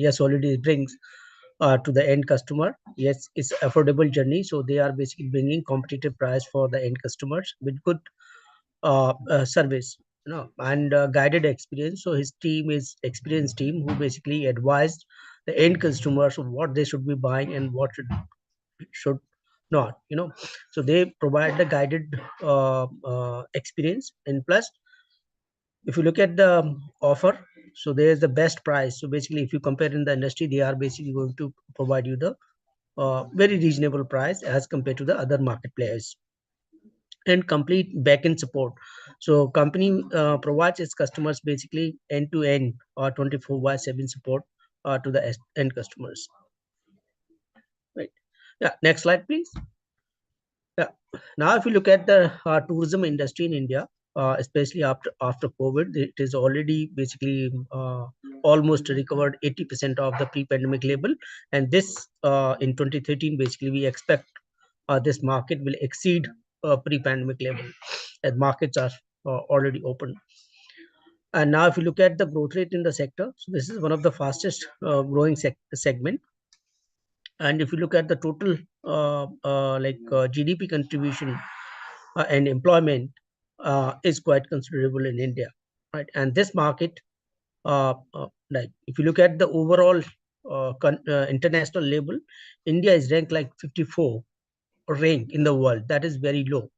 Yes Holidays brings to the end customer. Yes, it's affordable journey, so they are basically bringing competitive price for the end customers with good service, and guided experience. So his team is experienced team who basically advised the end consumers of what they should be buying and what should not. So they provide the guided experience. And plus, if you look at the offer, so there's the best price. So basically, if you compare in the industry, they are basically going to provide you the very reasonable price as compared to the other market players. And complete backend support. So company provides its customers basically end to end or 24/7 support to the end customers. Right. Yeah. Next slide, please. Yeah. Now, if you look at the tourism industry in India, especially after COVID, it is already basically almost recovered 80% of the pre-pandemic level. And this in 2013, basically, we expect this market will exceed pre-pandemic level as markets are already open. And now, if you look at the growth rate in the sector, so this is one of the fastest growing segment. And if you look at the total GDP contribution and employment is quite considerable in India, right? And this market, like if you look at the overall international level, India is ranked like 54 rank in the world. That is very low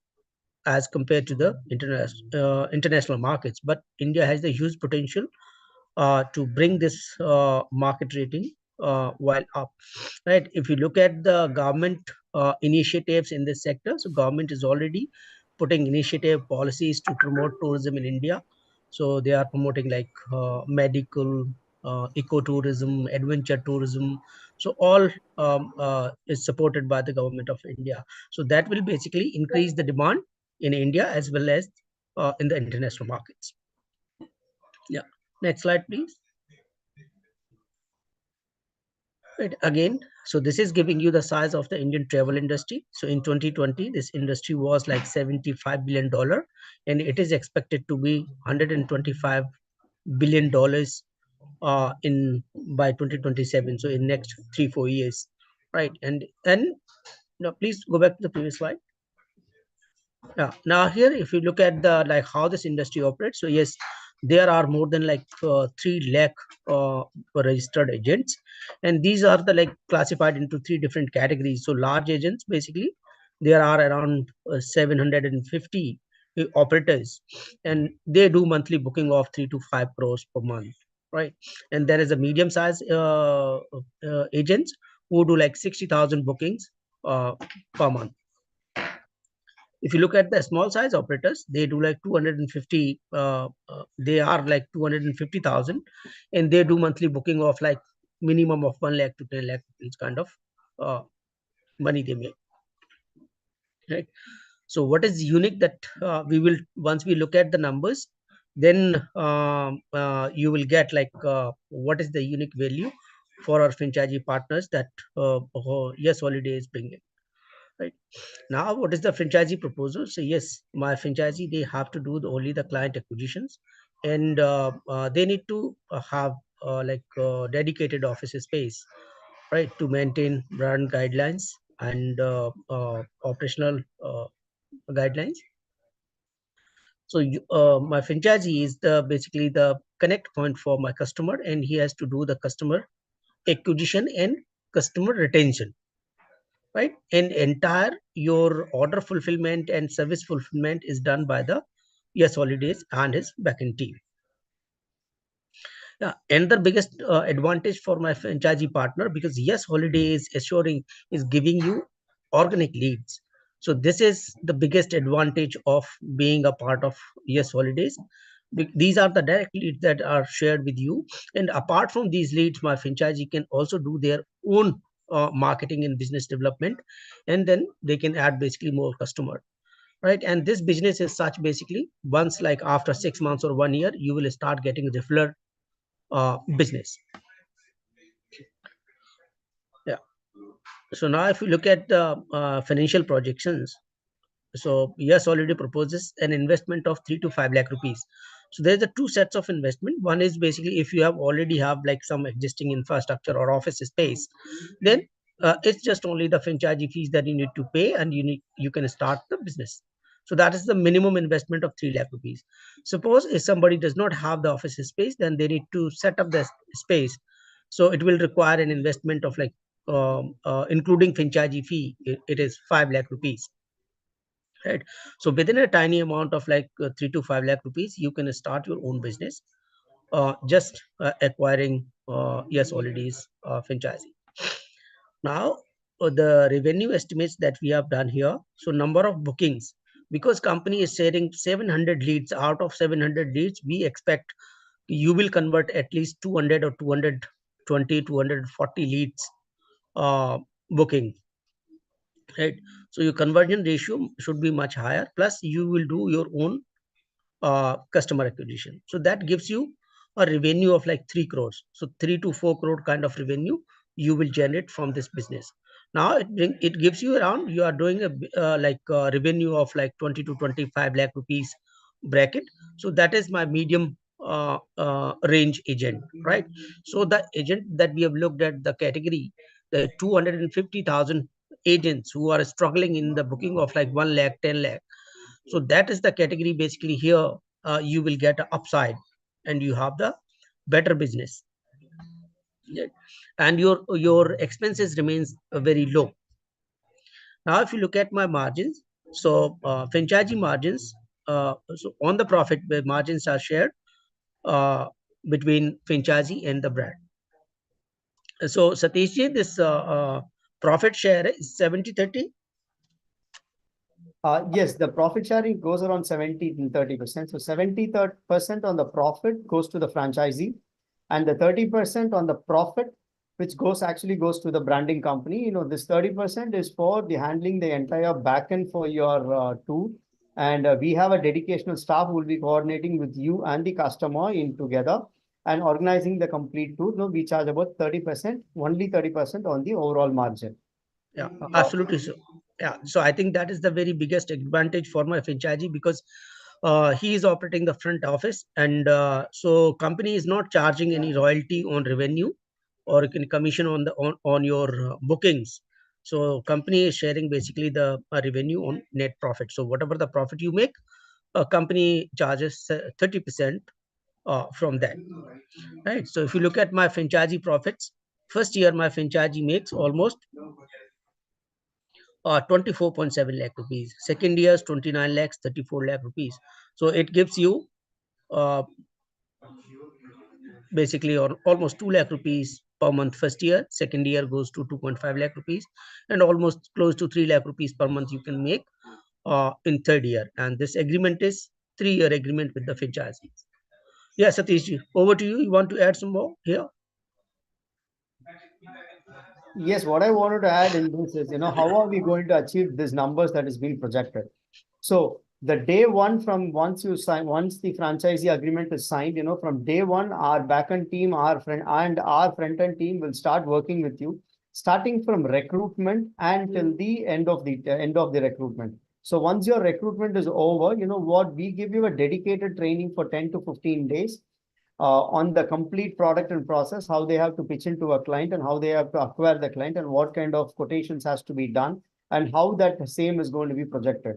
as compared to the international markets. But India has the huge potential to bring this market rating while up, right? If you look at the government initiatives in this sector, so government is already putting initiative policies to promote tourism in India. So they are promoting like medical, ecotourism, adventure tourism. So all is supported by the government of India. So that will basically increase the demand in India as well as in the international markets. Yeah. Next slide, please. Right, again, so this is giving you the size of the Indian travel industry. So in 2020, this industry was like $75 billion, and it is expected to be $125 billion in by 2027. So in next 3-4 years, right? And now please go back to the previous slide. Yeah. Now here, if you look at the like how this industry operates, so yes, there are more than like 3 lakh registered agents, and these are the like classified into 3 different categories. So large agents, basically, there are around 750 operators, and they do monthly booking of 3 to 5 crores per month, right? And there is a medium size agents who do like 60,000 bookings per month. If you look at the small size operators, they do like 250, they are like 250,000, and they do monthly booking of like minimum of 1 lakh to 10 lakh each kind of uh, money they make, right? So what is unique that we will, once we look at the numbers, then you will get like what is the unique value for our franchisee partners that Yes Holiday is bringing. Right. Now, what is the franchisee proposal? So yes, my franchisee, they have to do only the client acquisitions, and they need to have dedicated office space, right, to maintain brand guidelines and operational guidelines. So my franchisee is the basically the connect point for my customer, and he has to do the customer acquisition and customer retention, right? And entire your order fulfillment and service fulfillment is done by the Yes Holidays and his backend team. Yeah, and the biggest advantage for my franchisee partner, because Yes Holidays assuring is giving you organic leads. So this is the biggest advantage of being a part of Yes Holidays. These are the direct leads that are shared with you, and apart from these leads, my franchisee can also do their own marketing and business development, and then they can add basically more customer, right? And this business is such, basically once like after 6 months or 1 year, you will start getting referral business. Yeah. So now if you look at the financial projections, so Yes already proposes an investment of 3 to 5 lakh rupees. So there's the two sets of investment. One is basically if you have already have like some existing infrastructure or office space, then it's just only the franchisee fees that you need to pay, and you can start the business. So that is the minimum investment of 3 lakh rupees. Suppose if somebody does not have the office space, then they need to set up the space. So it will require an investment of like including franchisee fee, it is 5 lakh rupees, right? So within a tiny amount of like 3 to 5 lakh rupees, you can start your own business, just acquiring yes already is franchisee. Now the revenue estimates that we have done here, so number of bookings, because company is sharing 700 leads, out of 700 leads we expect you will convert at least 200 or 220 240 leads booking, right? So your conversion ratio should be much higher, plus you will do your own customer acquisition. So that gives you a revenue of like 3 crores. So 3 to 4 crore kind of revenue you will generate from this business. Now it gives you around, you are doing a revenue of like 20 to 25 lakh rupees bracket. So that is my medium range agent, right? So the agent that we have looked at the category, the 250,000 agents who are struggling in the booking of like 1 lakh 10 lakh. So that is the category basically here. You will get an upside and you have the better business. Yeah. And your expenses remains very low. Now if you look at my margins, so franchisee margins, so on the profit where margins are shared uh, between franchisee and the brand. So Satish ji, this profit share is 70/30. Yes, the profit sharing goes around 70 and 30%. So 70% on the profit goes to the franchisee, and the 30% on the profit, which actually goes to the branding company. This 30% is for the handling the entire backend for your tour. And we have a dedicational staff who will be coordinating with you and the customer in together and organizing the complete tour. We charge about 30%, only 30% on the overall margin. Yeah, absolutely. So, yeah, so I think that is the very biggest advantage for my franchisee, because he is operating the front office, and so company is not charging any royalty on revenue or commission on on your bookings. So company is sharing basically the revenue on net profit. So whatever the profit you make, company charges 30% from that, right? So if you look at my franchisee profits, first year my franchisee makes almost 24.7 lakh rupees. Second year is 29 lakhs, 34 lakh rupees. So it gives you uh, basically almost 2 lakh rupees per month first year. Second year goes to 2.5 lakh rupees, and almost close to 3 lakh rupees per month you can make in third year. And this agreement is 3-year agreement with the franchisees. Yeah, Satish ji, over to you. You want to add some more here? Yes, what I wanted to add in this is, how are we going to achieve these numbers that is being projected? So the day one, from once you sign, once the franchisee agreement is signed, from day one, our backend team, our front end team will start working with you, starting from recruitment until the end of the recruitment. So once your recruitment is over, what, we give you a dedicated training for 10 to 15 days on the complete product and process, how they have to pitch into a client and how they have to acquire the client and what kind of quotations has to be done and how that same is going to be projected.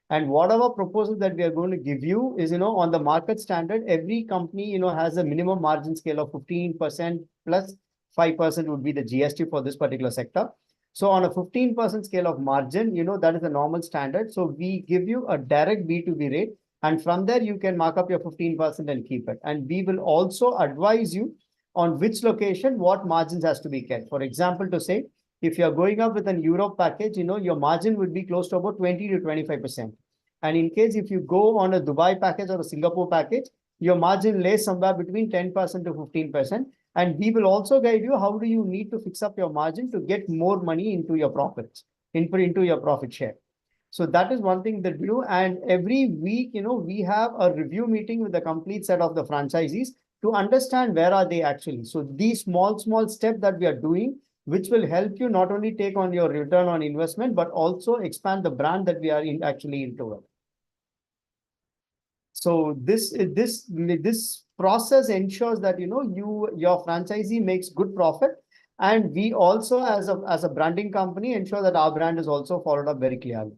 And whatever proposal that we are going to give you is, on the market standard, every company, has a minimum margin scale of 15% plus 5% would be the GST for this particular sector. So on a 15% scale of margin, that is the normal standard. So we give you a direct B2B rate, and from there, you can mark up your 15% and keep it. And we will also advise you on which location, what margins has to be kept. For example, to say, if you're going up with an Europe package, your margin would be close to about 20 to 25%. And in case if you go on a Dubai package or a Singapore package, your margin lays somewhere between 10% to 15%. And we will also guide you how do you need to fix up your margin to get more money into your profits, into your profit share. So that is one thing that we do. And every week, we have a review meeting with the complete set of the franchisees to understand where are they actually. So these small steps that we are doing, which will help you not only take on your return on investment, but also expand the brand that we are actually into it. So this process ensures that your franchisee makes good profit, and we also as a branding company ensure that our brand is also followed up very clearly.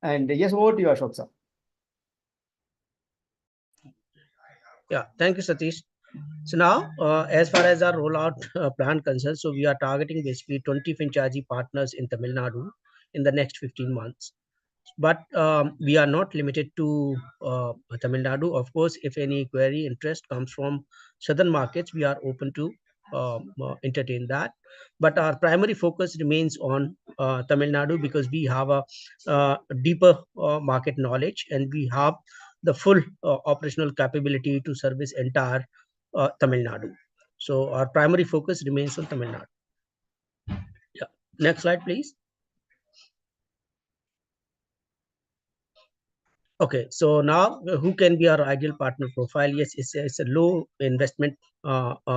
And yes, over to you, Ashok sir. Yeah, thank you, Satish. So now, as far as our rollout plan concerns, so we are targeting basically 20 franchisee partners in Tamil Nadu in the next 15 months. But we are not limited to Tamil Nadu. Of course, if any query interest comes from southern markets, we are open to entertain that. But our primary focus remains on Tamil Nadu because we have a deeper market knowledge and we have the full operational capability to service entire Tamil Nadu. So our primary focus remains on Tamil Nadu. Yeah. Next slide, please. Okay, so now who can be our ideal partner profile? Yes, it's a low investment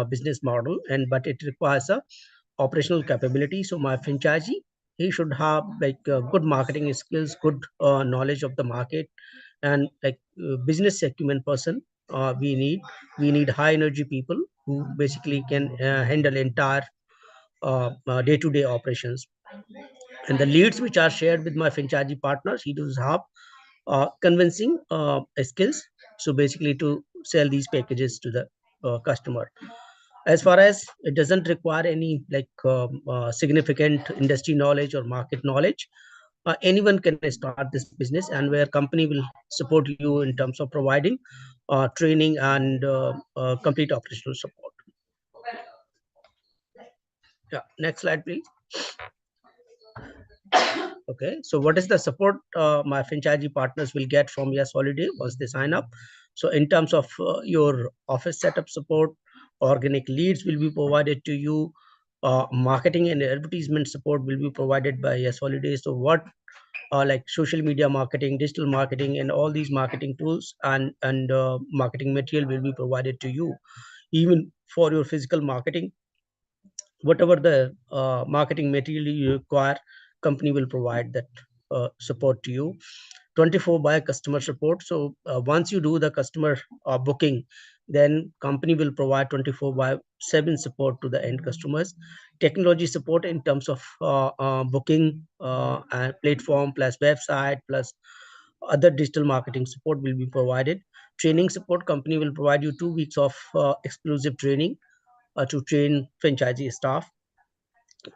business model, and but it requires a operational capability. So my franchisee, he should have like good marketing skills, good knowledge of the market, and like business acumen person. We need high energy people who basically can handle entire day-to-day operations. And the leads which are shared with my franchisee partners, he does have convincing skills. So basically, to sell these packages to the customer. As far as it doesn't require any like significant industry knowledge or market knowledge, anyone can start this business, and where company will support you in terms of providing training and complete operational support. Yeah, next slide, please. Okay, so what is the support my franchisee partners will get from Yes Holiday once they sign up? So in terms of your office setup support, organic leads will be provided to you. Marketing and advertisement support will be provided by Yes Holiday. So what like social media marketing, digital marketing, and all these marketing tools and marketing material will be provided to you. Even for your physical marketing, whatever the marketing material you require, company will provide that support to you. 24 by customer support. So once you do the customer booking, then company will provide 24 by 7 support to the end customers. Technology support in terms of booking and platform plus website plus other digital marketing support will be provided. Training support, company will provide you 2 weeks of exclusive training to train franchisee staff.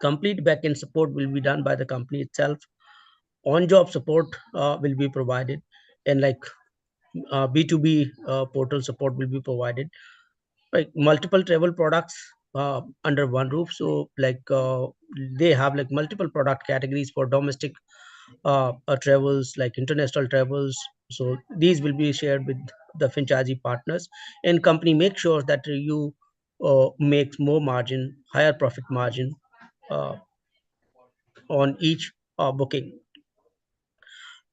Complete backend support will be done by the company itself. On-job support will be provided, and like B2B portal support will be provided. Like multiple travel products under one roof. So like they have like multiple product categories for domestic travels, like international travels. So these will be shared with the franchisee partners, and company make sure that you make more margin, higher profit margin uh, on each booking.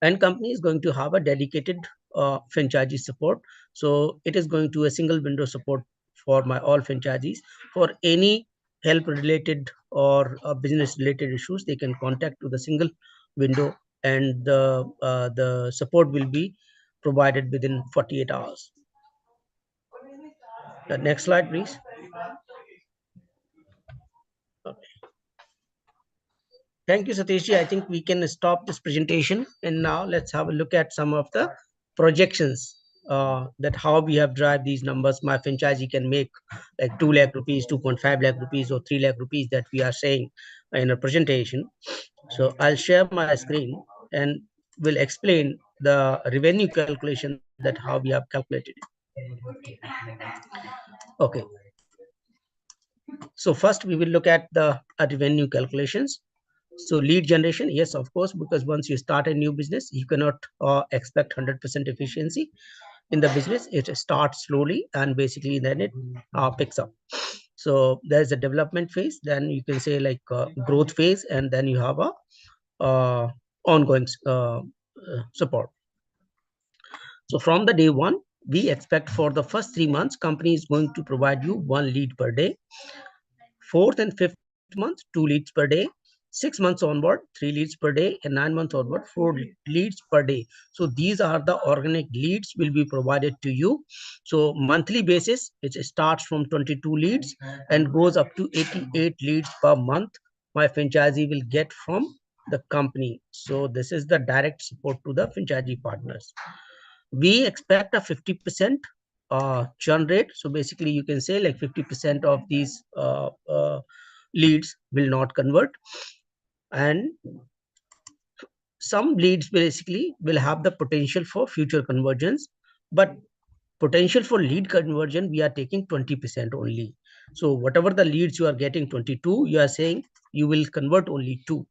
And company is going to have a dedicated franchisee support. So it is going to a single window support for my all franchisees. For any help related or business related issues, they can contact to the single window, and the support will be provided within 48 hours. The next slide, please. Thank you, Satishji. I think we can stop this presentation, and now let's have a look at some of the projections that how we have drive these numbers. My franchisee can make like 2 lakh rupees, 2.5 lakh rupees, or 3 lakh rupees that we are saying in a presentation. So I'll share my screen and will explain the revenue calculation that how we have calculated it. Okay. So first we will look at the revenue calculations. So lead generation, yes, of course, because once you start a new business, you cannot expect 100% efficiency in the business. It starts slowly and basically then it picks up. So there's a development phase, then you can say like growth phase, and then you have a ongoing support. So from the day one, we expect for the first 3 months, company is going to provide you 1 lead per day. Fourth and fifth month, 2 leads per day. 6 months onward, 3 leads per day, and 9 months onward, 4 leads per day. So these are the organic leads will be provided to you. So monthly basis, it starts from 22 leads and goes up to 88 leads per month. My franchisee will get from the company. So this is the direct support to the franchisee partners. We expect a 50% churn rate. So basically, you can say like 50% of these leads will not convert, and some leads basically will have the potential for future conversions, but potential for lead conversion we are taking 20% only. So whatever the leads you are getting 22, you are saying you will convert only 2.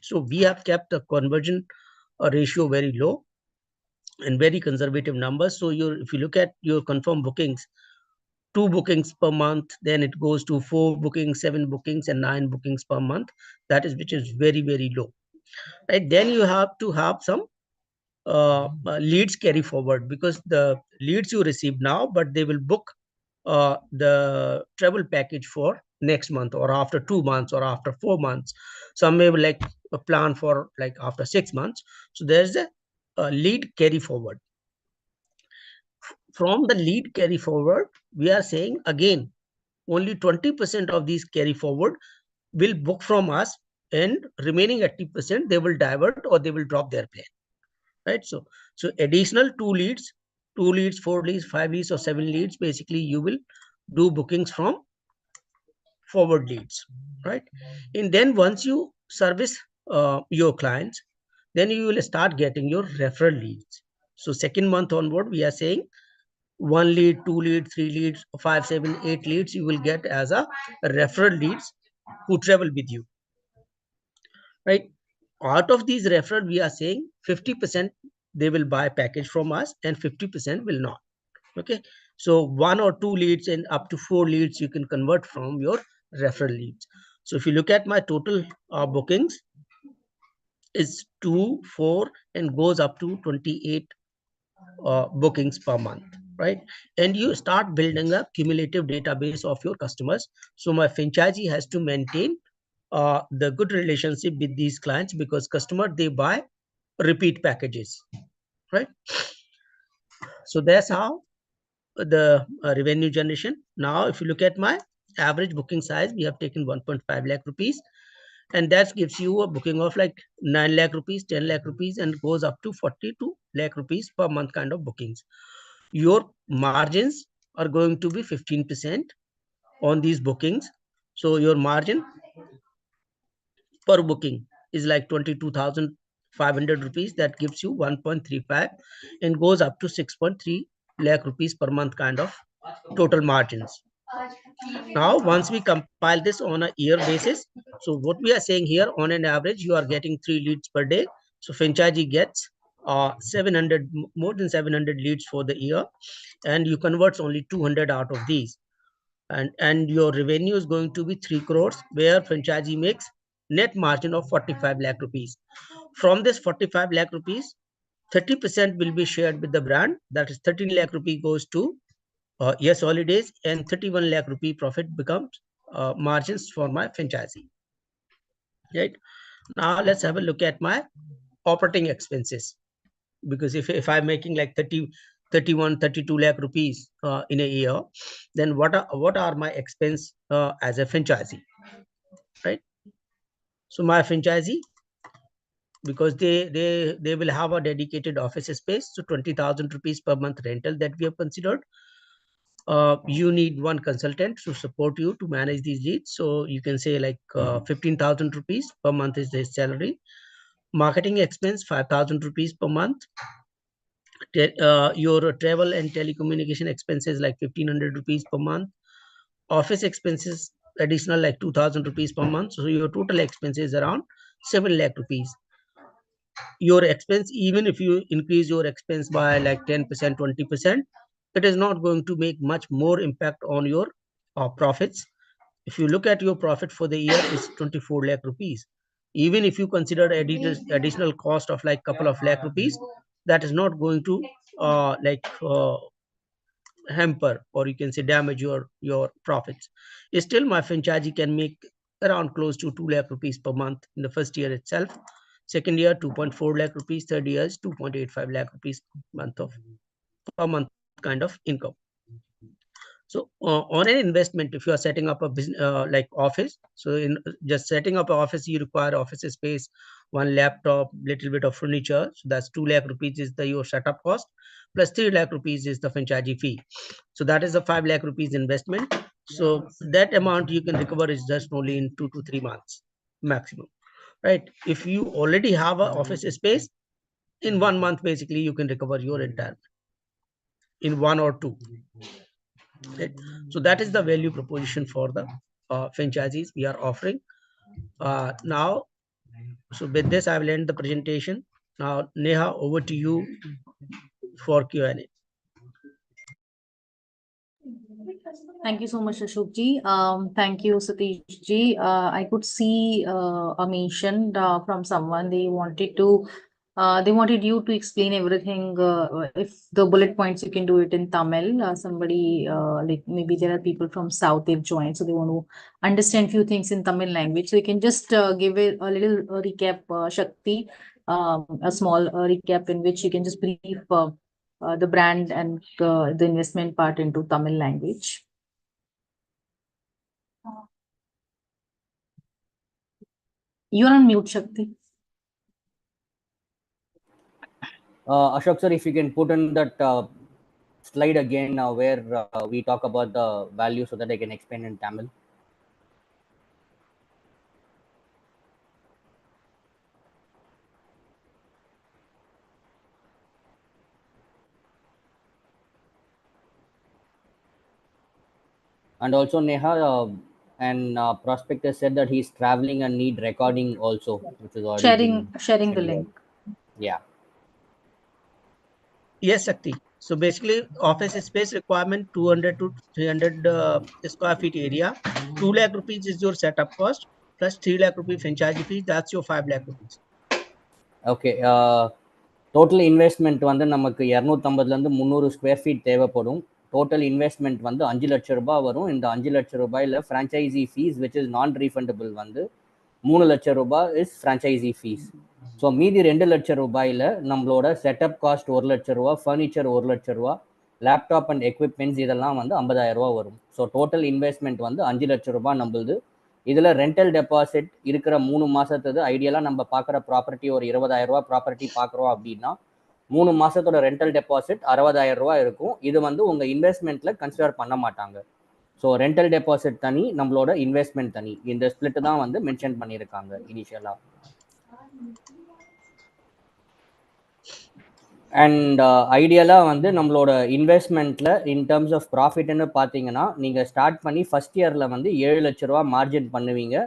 So we have kept the conversion ratio very low and very conservative numbers. So if you look at your confirmed bookings, 2 bookings per month, then it goes to 4 bookings, 7 bookings, and 9 bookings per month. That is, which is very, very low. Right? Then you have to have some leads carry forward, because the leads you receive now, but they will book the travel package for next month or after 2 months or after 4 months. Some may like a plan for like after 6 months. So there's a lead carry forward. From the lead carry forward, we are saying again, only 20% of these carry forward will book from us, and remaining 80% they will divert or they will drop their plan. Right? So additional 2 leads, 4 leads, 5 leads, or 7 leads, basically you will do bookings from forward leads. Right? And then once you service your clients, then you will start getting your referral leads. So second month onward, we are saying 1 lead, 2 lead, 3 leads, 5, 7, 8 leads you will get as a referral leads who travel with you. Right? Out of these referral, we are saying 50% they will buy package from us and 50% will not. Okay. So 1 or 2 leads and up to 4 leads you can convert from your referral leads. So if you look at my total bookings is 2, 4, and goes up to 28 bookings per month. Right? And you start building a cumulative database of your customers. So my franchisee has to maintain the good relationship with these clients, because customer they buy repeat packages. Right? So that's how the revenue generation. Now if you look at my average booking size, we have taken 1.5 lakh rupees, and that gives you a booking of like 9 lakh rupees, 10 lakh rupees, and goes up to 42 lakh rupees per month kind of bookings. Your margins are going to be 15% on these bookings. So your margin per booking is like 22,500 rupees. That gives you 1.35 and goes up to 6.3 lakh rupees per month kind of total margins. Now, once we compile this on a year basis, so what we are saying here, on an average, you are getting 3 leads per day. So franchisee gets 700, more than 700 leads for the year, and you converts only 200 out of these. And your revenue is going to be 3 crores, where franchisee makes net margin of 45 lakh rupees. From this 45 lakh rupees, 30% will be shared with the brand. That is 13 lakh rupee goes to Yes Holidays, and 31 lakh rupee profit becomes margins for my franchisee. Right? Now let's have a look at my operating expenses, because if I'm making like 30, 31, 32 lakh rupees in a year, then what are my expense as a franchisee. Right? So my franchisee, because they will have a dedicated office space, so 20,000 rupees per month rental that we have considered. You need one consultant to support you to manage these leads. So you can say like 15,000 rupees per month is his salary. Marketing expense 5,000 rupees per month. Your travel and telecommunication expenses like 1,500 rupees per month. Office expenses additional like 2,000 rupees per month. So your total expenses around 7 lakh rupees. Your expense, even if you increase your expense by like 10%, 20%, it is not going to make much more impact on your profits. If you look at your profit for the year, it's 24 lakh rupees. Even if you consider additional cost of like couple of lakh rupees, that is not going to hamper, or you can say damage your profits. Still my franchisee can make around close to 2 lakh rupees per month in the first year itself. Second year, 2.4 lakh rupees. Third year is 2.85 lakh rupees per month kind of income. So on an investment, if you are setting up a business like office, so in just setting up an office, you require office space, one laptop, little bit of furniture. So that's 2 lakh rupees is the your setup cost, plus 3 lakh rupees is the franchisee fee. So that is a 5 lakh rupees investment. So that amount you can recover is just only in 2 to 3 months maximum, right? If you already have an office space, in 1 month basically you can recover your entire in 1 or 2. Right? So that is the value proposition for the franchisees we are offering now. So with this, I will end the presentation. Now, Neha, over to you for Q&A. Thank you so much, Ashok ji. Thank you, Satish ji. I could see a mention from someone they wanted you to explain everything. If the bullet points, you can do it in Tamil. Somebody like maybe there are people from South they've joined, so they want to understand few things in Tamil language. So you can just give it a little recap, Shakti, a small recap in which you can just brief the brand and the investment part into Tamil language. You're on mute, Shakti. Ashok sir, if you can put in that slide again where we talk about the value so that I can explain in Tamil. And also Neha and prospector said that he's traveling and need recording also, which is already Sharing been the scheduled. link. Yeah. Yes, Shakti. So basically, office space requirement 200 to 300 square feet area. 2 lakh rupees is your setup cost, plus 3 lakh rupee franchise fee. That's your 5 lakh rupees. Okay. Total investment வந்து நமக்கு 250 300 square feet தேவைப்படும். Total investment வந்து 5 லட்சம் ரூபாய் வரும். இந்த 5 லட்சம் ரூபாயில் ஃப்ரான்ச்சைசி ஃபீஸ் விச் இஸ் நான் ரீஃபண்டபிள் வந்து 3 லட்சம் ரூபாய் இஸ் ஃப்ரான்ச்சைசி ஃபீஸ். ஸோ மீதி 2 லட்சம் ரூபாயில் நம்மளோட செட்டப் காஸ்ட் 1 லட்சம் ரூபா, ஃபர்னிச்சர் 1 லட்சம் ரூபா, லேப்டாப் அண்ட் எக்யூப்மெண்ட்ஸ் இதெல்லாம் வந்து 50,000 ரூபா வரும். ஸோ டோட்டல் இன்வெஸ்ட்மெண்ட் வந்து 5 லட்சம் ரூபாய் நம்மளுது. இதில் ரெண்டல் டெபாசிட் இருக்கிற 3 மாதத்துக்கு ஐடியலாக நம்ம பார்க்குற ப்ராப்பர்ட்டி ஒரு 20,000 ரூபா ப்ராப்பர்ட்டி பார்க்குறோம் அப்படின்னா 3 மாதத்தோட ரெண்டல் டெபாசிட் 60,000 ரூபா இருக்கும். இது வந்து உங்கள் இன்வெஸ்ட்மெண்ட்டில் கன்சிடர் பண்ண மாட்டாங்க. ஸோ ரெண்டல் டெபாசிட் தனி, நம்மளோட இன்வெஸ்ட்மெண்ட் தனி. இந்த ஸ்பிளிட் தான் வந்து மென்ஷன் பண்ணியிருக்காங்க இனிஷியலாக. அண்ட் ஐடியலாக வந்து நம்மளோட இன்வெஸ்ட்மெண்ட்டில் இன் டர்ம்ஸ் ஆஃப் ப்ராஃபிட்னு பார்த்தீங்கன்னா நீங்கள் ஸ்டார்ட் பண்ணி ஃபஸ்ட் இயரில் வந்து 7 லட்ச ரூபா மார்ஜின் பண்ணுவீங்க.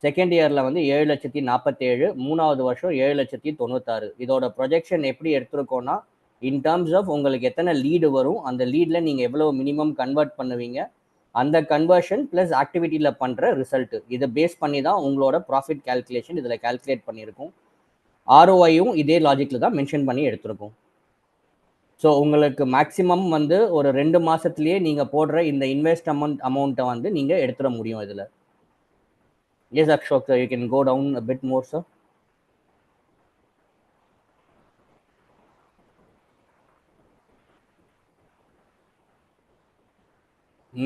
செகண்ட் இயரில் வந்து 7,47,000, மூணாவது வருஷம் 7,96,000. இதோட ப்ரொஜெக்ஷன் எப்படி எடுத்திருக்கோன்னா இன் டர்ம்ஸ் ஆஃப் உங்களுக்கு எத்தனை லீடு வரும், அந்த லீடில் நீங்கள் எவ்வளோ மினிமம் கன்வெர்ட் பண்ணுவீங்க, அந்த கன்வர்ஷன் ப்ளஸ் ஆக்டிவிட்டியில் பண்ணுற ரிசல்ட்டு, இதை பேஸ் பண்ணி தான் உங்களோட ப்ராஃபிட் கேல்குலேஷன் இதில் கேல்குலேட் பண்ணியிருக்கும். ஆர்ஓஐயும் இதே லாஜிக்கில் தான் மென்ஷன் பண்ணி எடுத்திருக்கோம். ஸோ உங்களுக்கு மேக்ஸிமம் வந்து ஒரு 2 மாதத்துலேயே நீங்கள் போடுற இந்த இன்வெஸ்ட் அமௌண்ட்டை வந்து நீங்கள் எடுத்துட முடியும் இதில். Yes, Ashok, sir, you can go down a bit more, sir.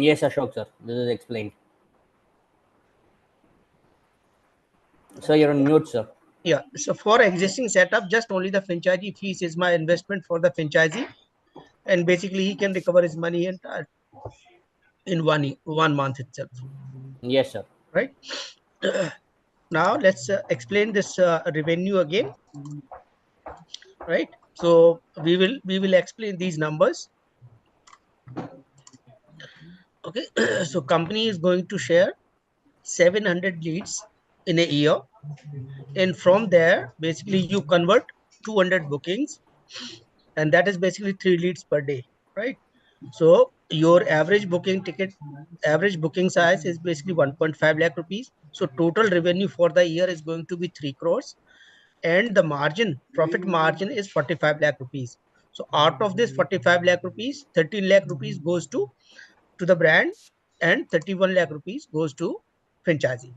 Yes, Ashok, sir, this is explained. Sir, you're on mute, sir. Yeah, so for existing setup, just only the franchisee fees is my investment for the franchisee, and basically he can recover his money in 1 month itself. Yes, sir. Right. Now let's explain this revenue again. Right. So we will explain these numbers. Okay. So company is going to share 700 leads in a year, and from there basically you convert 200 bookings, and that is basically 3 leads per day, right? So your average booking size is basically 1.5 lakh rupees. So total revenue for the year is going to be 3 crores, and the profit margin is 45 lakh rupees. So out of this 45 lakh rupees, 13 lakh rupees goes to the brand, and 31 lakh rupees goes to franchisee.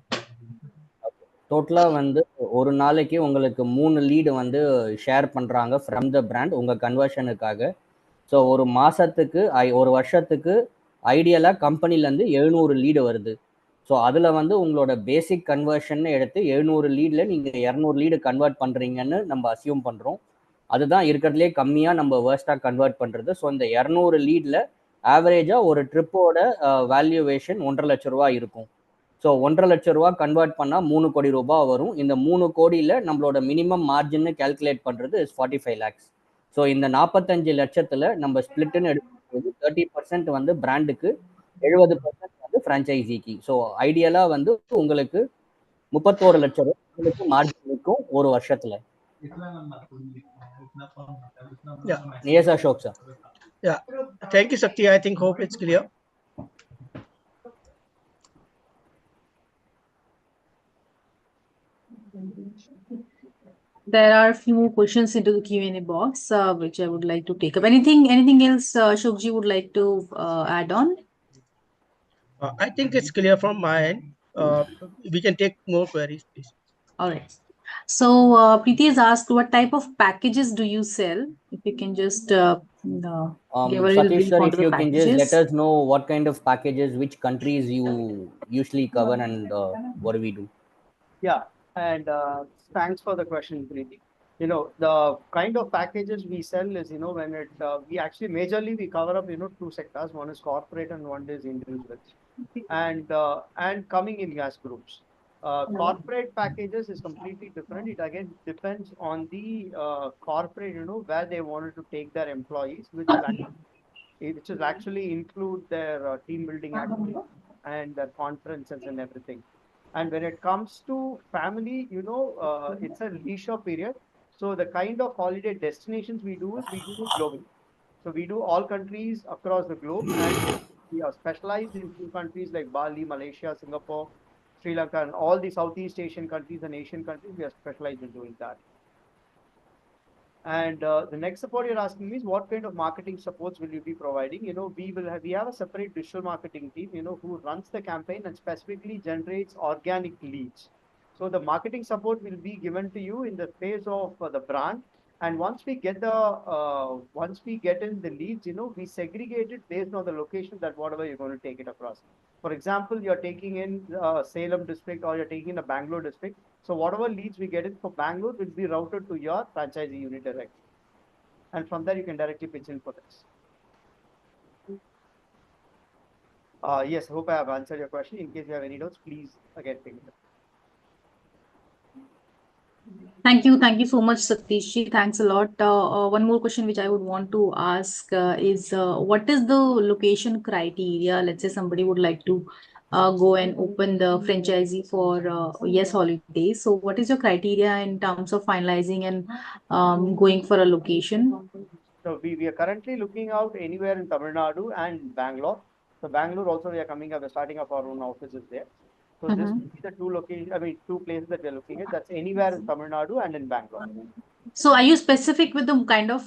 டோட்டலாக வந்து ஒரு நாளைக்கு உங்களுக்கு 3 lead வந்து share பண்ணுறாங்க from the brand உங்கள் கன்வர்ஷனுக்காக. So ஒரு மாதத்துக்கு ஒரு வருஷத்துக்கு ஐடியலாக கம்பெனிலேருந்து 700 லீடு வருது. ஸோ அதில் வந்து உங்களோட பேசிக் கன்வர்ஷன் எடுத்து 700 லீடில் நீங்கள் 200 லீடு கன்வெர்ட் பண்ணுறீங்கன்னு நம்ம அசியூம் பண்ணுறோம். அதுதான் இருக்கிறதுலே கம்மியாக நம்ம வேர்ஸ்ட்டாக கன்வெர்ட் பண்ணுறது. ஸோ இந்த 200 லீடில் ஆவரேஜாக ஒரு ட்ரிப்போட வேல்யூவேஷன் 1.5 லட்ச ரூபா இருக்கும். ஸோ 1.5 லட்ச ரூபா கன்வெர்ட் பண்ணால் 3 கோடி ரூபாய் வரும். இந்த 3 கோடியில் நம்மளோட மினிமம் மார்ஜின்னு கேல்குலேட் பண்ணுறது 45 லேக்ஸ். ஸோ இந்த 45 லட்சத்தில் நம்ம ஸ்பிளிட்டுன்னு எடுக்கும்போது 30% வந்து பிராண்டுக்கு, 70% வந்து ஃப்ரான்ச்சைசிக்கு. ஸோ ஐடியலாக வந்து உங்களுக்கு 31 லட்சம் ரூபாய் உங்களுக்கு மார்ஜின் இருக்கும் ஒரு வருஷத்தில். Yeah. Yes, Ashok sir. Yeah. Thank you, Sakti. I think hope it's clear. There are a few questions into the Q&A box, which I would like to take up. Anything else, Ashokji would like to add on? I think it's clear from my end. We can take more queries, please. All right. So Preeti has asked, what type of packages do you sell? If you can just give a little Satish brief sir, onto if you the can just packages. let us know what kind of packages, which countries you usually cover, and what do we do? Yeah, and thanks for the question, Preeti. You know, the kind of packages we sell is, when we actually majorly we cover up, two sectors. One is corporate and one is individuals, and coming in gas groups. Corporate packages is completely different. It again depends on the corporate, where they wanted to take their employees, which will actually include their team building activities and their conferences and everything. And when it comes to family, it's a leisure period. So the kind of holiday destinations we do is we do it globally. So we do all countries across the globe, and we are specialized in few countries like Bali, Malaysia, Singapore, Sri Lanka, and all the Southeast Asian countries and Asian countries. We are specialized in doing that. And the next support you're asking me is what kind of marketing supports will you be providing? We have a separate digital marketing team, who runs the campaign and specifically generates organic leads. So the marketing support will be given to you in the phase of the brand. And once we get in the leads, we segregate it based on the location that whatever you're going to take it across. For example, you're taking in Salem district or you're taking in a Bangalore district. So whatever leads we get in for Bangalore will be routed to your franchisee unit directly. And from there, you can directly pitch in for this. Yes, hope I have answered your question. In case you have any doubts, please again pick it up. Thank you so much, Satishji. Thanks a lot. One more question which I would want to ask is what is the location criteria? Let's say somebody would like to go and open the franchisee for Yes Holidays. So what is your criteria in terms of finalizing and going for a location? So we are currently looking out anywhere in Tamil Nadu and Bangalore. So Bangalore also we are coming up, we're starting up our own offices there. So this will be the two places that we're looking at. That's anywhere in Tamil Nadu and in Bangalore. So are you specific with the kind of,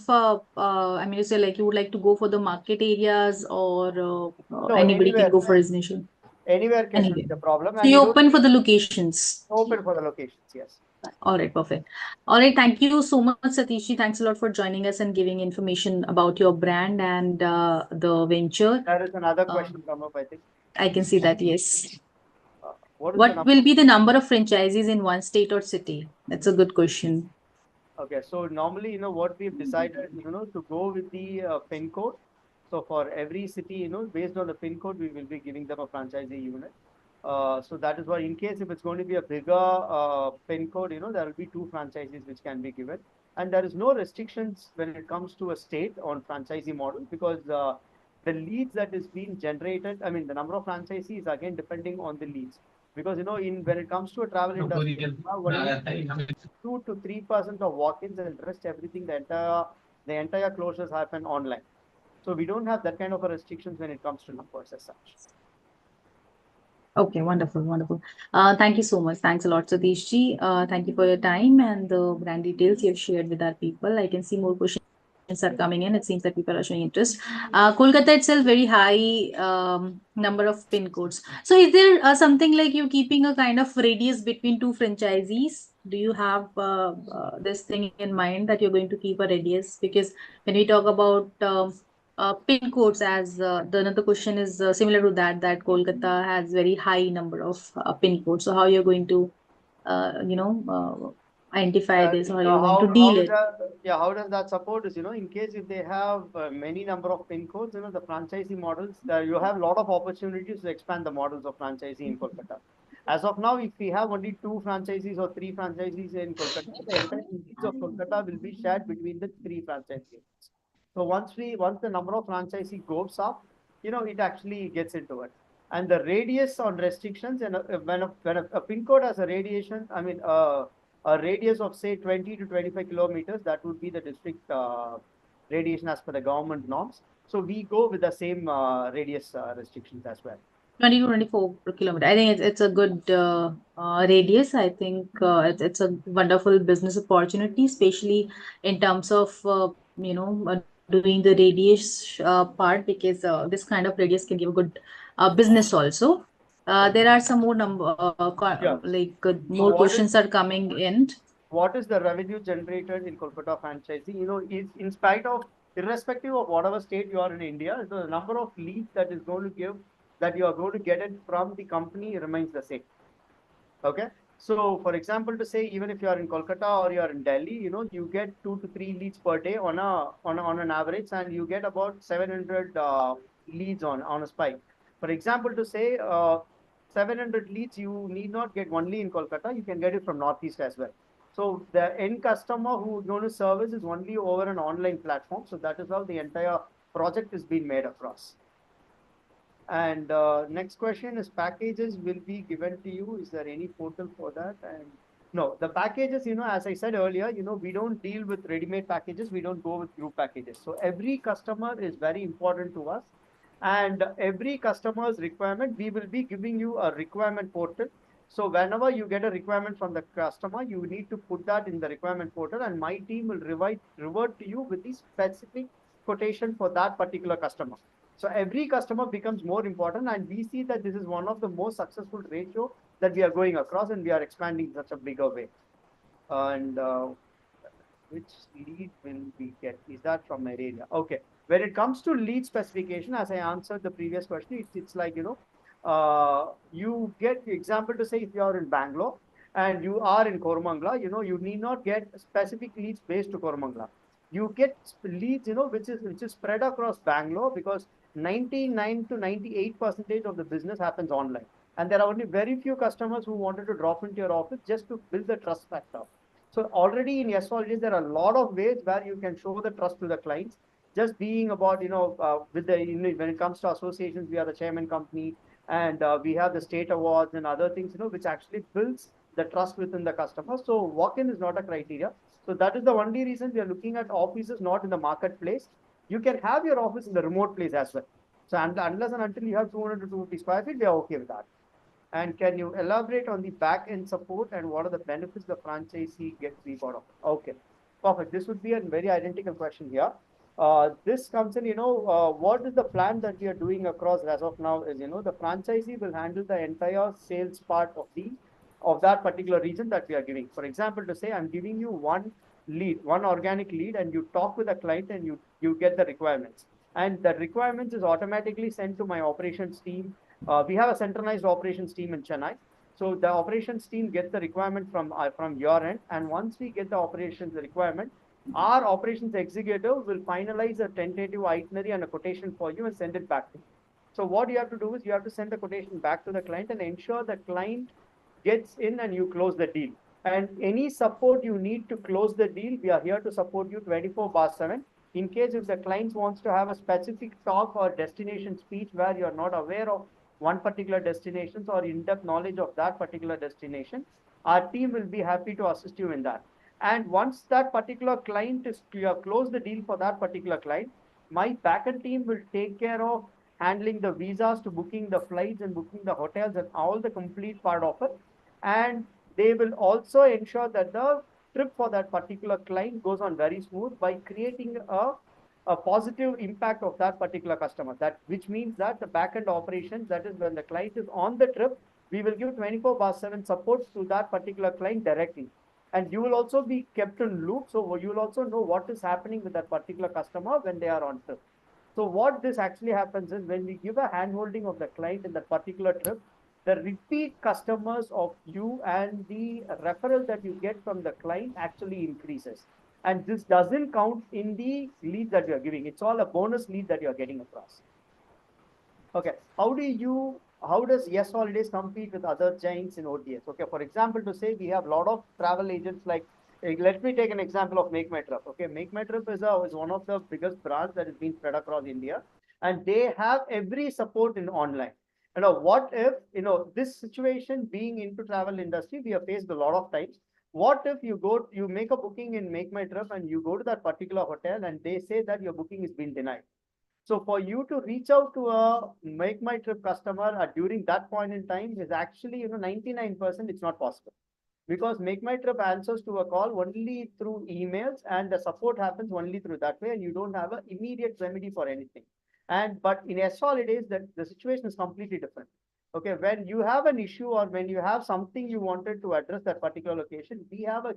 you say like you would like to go for the market areas or No, anybody anywhere, can go for residential? Anywhere can Anywhere. be the problem. So And you're open for the locations? open for the locations, yes. All right, perfect. All right, thank you so much, Satishji. Thanks a lot for joining us and giving information about your brand and the venture. There is another question come up, I think. I can see that, yes. What will be the number of franchises in one state or city? That's a good question. Okay, so normally, what we've decided, to go with the PIN code. So for every city, based on the PIN code, we will be giving them a franchisee unit. So that is why, in case if it's going to be a bigger PIN code, there will be 2 franchises which can be given. And there is no restrictions when it comes to a state on franchisee model because the leads that is being generated, the number of franchisees again depending on the leads. Because when it comes to a travel industry, 2 to 3% of walk-ins and rest everything, the entire closures happen online. So we don't have that kind of a restrictions when it comes to numbers as such. Okay, wonderful. Thank you so much. Thanks a lot, Satishji. Thank you for your time and the brand details you've shared with our people. I can see more questions are coming in. It seems that people are showing interest. Kolkata itself, very high number of pin codes. So is there something like you keeping a kind of radius between two franchisees? Do you have this thing in mind that you're going to keep a radius? Because when we talk about pin codes, as the another question is similar to that, that Kolkata has very high number of pin codes. So how you're going to, identify this, or you're going to deal it? How does that support is, in case if they have many number of pin codes, the franchisee models, you have a lot of opportunities to expand the models of franchisee in Kolkata. As of now, if we have only 2 franchisees or 3 franchisees in Kolkata, the entire leads of Kolkata will be shared between the 3 franchisees. So once the number of franchisee goes up, it actually gets into it. And the radius on restrictions, and when a pin code has a radiation, a radius of say 20 to 25 kilometers, that would be the district radiation as per the government norms. So we go with the same radius restrictions as well. 20 to 24 per kilometer. I think it's a good radius. I think it's a wonderful business opportunity, especially in terms of doing the radius part, because this kind of radius can give a good business also. There are some more more questions are coming in. What is the revenue generated in Kolkata franchising? In spite of, irrespective of whatever state you are in India, the number of leads that is going to give, that you are going to get it from the company remains the same. Okay. So, for example, to say, even if you are in Kolkata or you are in Delhi, you get 2 to 3 leads per day on an average, and you get about 700 leads on a spike. For example, to say 700 leads, you need not get only in Kolkata, you can get it from Northeast as well. So the end customer who is going to service is only over an online platform. So that is how the entire project is being made across. And next question is, packages will be given to you. Is there any portal for that? And no, the packages, as I said earlier, we don't deal with ready-made packages. We don't go with group packages. So every customer is very important to us. And every customer's requirement, we will be giving you a requirement portal. So whenever you get a requirement from the customer, you need to put that in the requirement portal, and my team will revert to you with the specific quotation for that particular customer. So every customer becomes more important, and we see that this is one of the most successful ratio that we are going across, and we are expanding such a bigger way. And which lead will we get? Is that from my area? Okay. When it comes to lead specification, as I answered the previous question, it's like, you get the example to say, if you are in Bangalore and you are in Koramangala, you need not get specific leads based to Koramangala. You get leads, which is spread across Bangalore, because 99 to 98% of the business happens online. And there are only very few customers who wanted to drop into your office just to build the trust factor. So already in Yes Holidays, there are a lot of ways where you can show the trust to the clients. Just being about, with the, when it comes to associations, we are the chairman company, and we have the state awards and other things, which actually builds the trust within the customer. So walk-in is not a criteria. So that is the only reason we are looking at offices not in the marketplace. You can have your office in the remote place as well. So unless and until you have 200 to 250 square feet, we are okay with that. And can you elaborate on the back-end support and what are the benefits the franchisee gets out of? Okay, perfect. This would be a very identical question here. This comes in, what is the plan that we are doing across as of now is, the franchisee will handle the entire sales part of that particular region that we are giving. For example, to say, I'm giving you one organic lead, and you talk with the client and you get the requirements. And the requirements is automatically sent to my operations team. We have a centralized operations team in Chennai. So the operations team gets the requirement from your end. And once we get the operations requirement, our operations executive will finalize a tentative itinerary and a quotation for you and send it back to you. So what you have to do is you have to send the quotation back to the client and ensure the client gets in and you close the deal. And any support you need to close the deal, we are here to support you 24/7. In case if the client wants to have a specific talk or destination speech where you are not aware of one particular destination or in-depth knowledge of that particular destination, our team will be happy to assist you in that. And once that particular client is clear, close the deal for that particular client, my backend team will take care of handling the visas to booking the flights and booking the hotels and all the complete part of it. And they will also ensure that the trip for that particular client goes on very smooth by creating a positive impact of that particular customer. That which means that the back-end operations, that is when the client is on the trip, we will give 24/7 support to that particular client directly. And you will also be kept in loop. So you will also know what is happening with that particular customer when they are on trip. So what this actually happens is when we give a handholding of the client in that particular trip, the repeat customers of you and the referral that you get from the client actually increases. And this doesn't count in the lead that you're giving. It's all a bonus lead that you're getting across. Okay, how does Yes Holidays compete with other giants in ODS? Okay, for example, to say we have a lot of travel agents like, let me take an example of Make My Trip. Okay, Make My Trip is one of the biggest brands that has been spread across India, and they have every support in online. What if, this situation being into travel industry, we have faced a lot of times. What if you make a booking in Make My Trip and you go to that particular hotel and they say that your booking has been denied? So for you to reach out to a Make My Trip customer during that point in time is actually, 99% it's not possible, because Make My Trip answers to a call only through emails, and the support happens only through that way, and you don't have an immediate remedy for anything. But in S Holidays, the situation is completely different. Okay, when you have an issue or when you have something you wanted to address that particular location, we have a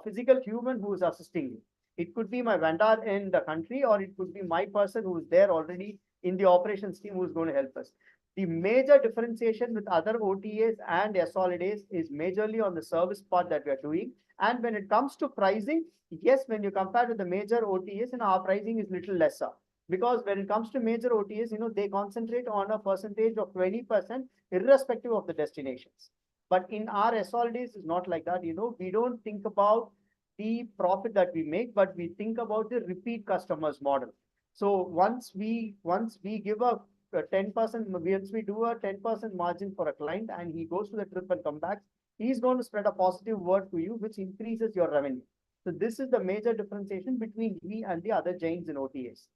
physical human who is assisting you. It could be my vendor in the country, or it could be my person who is there already in the operations team who is going to help us. The major differentiation with other OTAs and S Holidays is majorly on the service part that we are doing. And when it comes to pricing, yes, when you compare with the major OTAs, our pricing is little lesser. Because when it comes to major OTAs, they concentrate on a percentage of 20% irrespective of the destinations. But in our S Holidays, it's not like that. We don't think about the profit that we make, but we think about the repeat customers model. So once we give a 10%, once we do a 10% margin for a client and he goes to the trip and come back, he's going to spread a positive word to you, which increases your revenue. So this is the major differentiation between we and the other giants in OTAs.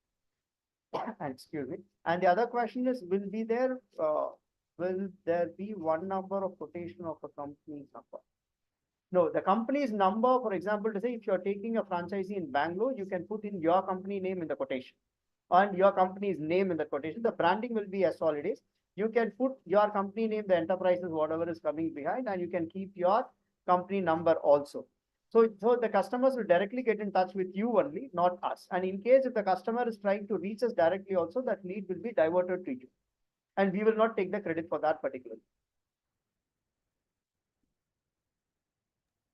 Excuse me. And the other question is, will there be one number of quotation of a company's number? No, the company's number, for example, to say if you're taking a franchisee in Bangalore, you can put in your company name in the quotation and your company's name in the quotation. The branding will be S Holidays. You can put your company name, the enterprises, whatever is coming behind, and you can keep your company number also. So the customers will directly get in touch with you only, not us. And in case if the customer is trying to reach us directly also, that lead will be diverted to you. And we will not take the credit for that particularly.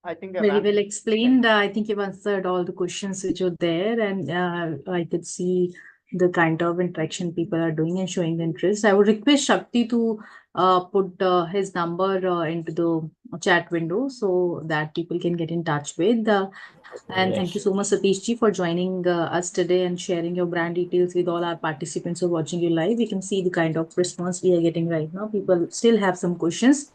I think very well explained. I think you've answered all the questions which are there, and I could see the kind of interaction people are doing and showing interest. I would request Shakti to put his number into the chat window so that people can get in touch with. And thank you so much, Satish ji, for joining us today and sharing your brand details with all our participants who are watching you live. We can see the kind of response we are getting right now. People still have some questions.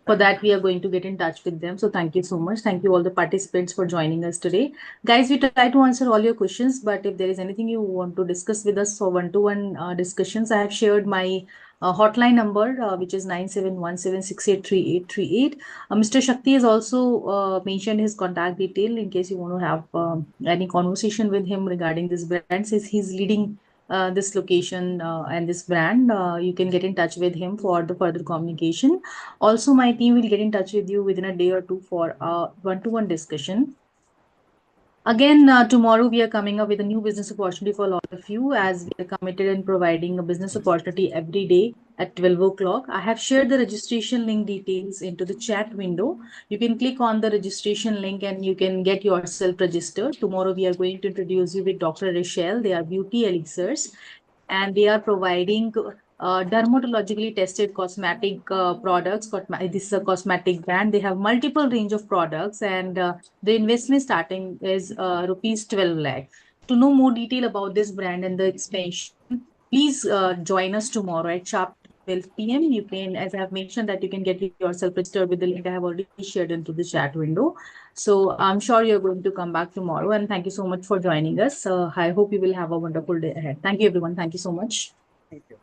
For that, we are going to get in touch with them. So thank you so much. Thank you all the participants for joining us today. Guys, we try to answer all your questions, but if there is anything you want to discuss with us for one-to-one discussions, I have shared my hotline number, which is 9717683838. Mr. Shakti has also mentioned his contact detail in case you want to have any conversation with him regarding this brand, since he's leading this location and this brand. You can get in touch with him for the further communication. Also, my team will get in touch with you within a day or two for a one-to-one discussion. Again, tomorrow we are coming up with a new business opportunity for a lot of you, as we are committed in providing a business opportunity every day at 12 o'clock. I have shared the registration link details into the chat window. You can click on the registration link and you can get yourself registered. Tomorrow we are going to introduce you with Dr. Rachel. They are beauty elixirs, and they are providing dermatologically tested cosmetic products. This is a cosmetic brand. They have multiple range of products, and the investment starting is rupees 12 lakh. To know more detail about this brand and the expansion, please join us tomorrow at sharp 12 p.m. You can, as I have mentioned, that you can get yourself registered with the link I have already shared into the chat window. So I'm sure you're going to come back tomorrow, and thank you so much for joining us. I hope you will have a wonderful day ahead. Thank you, everyone. Thank you so much. Thank you.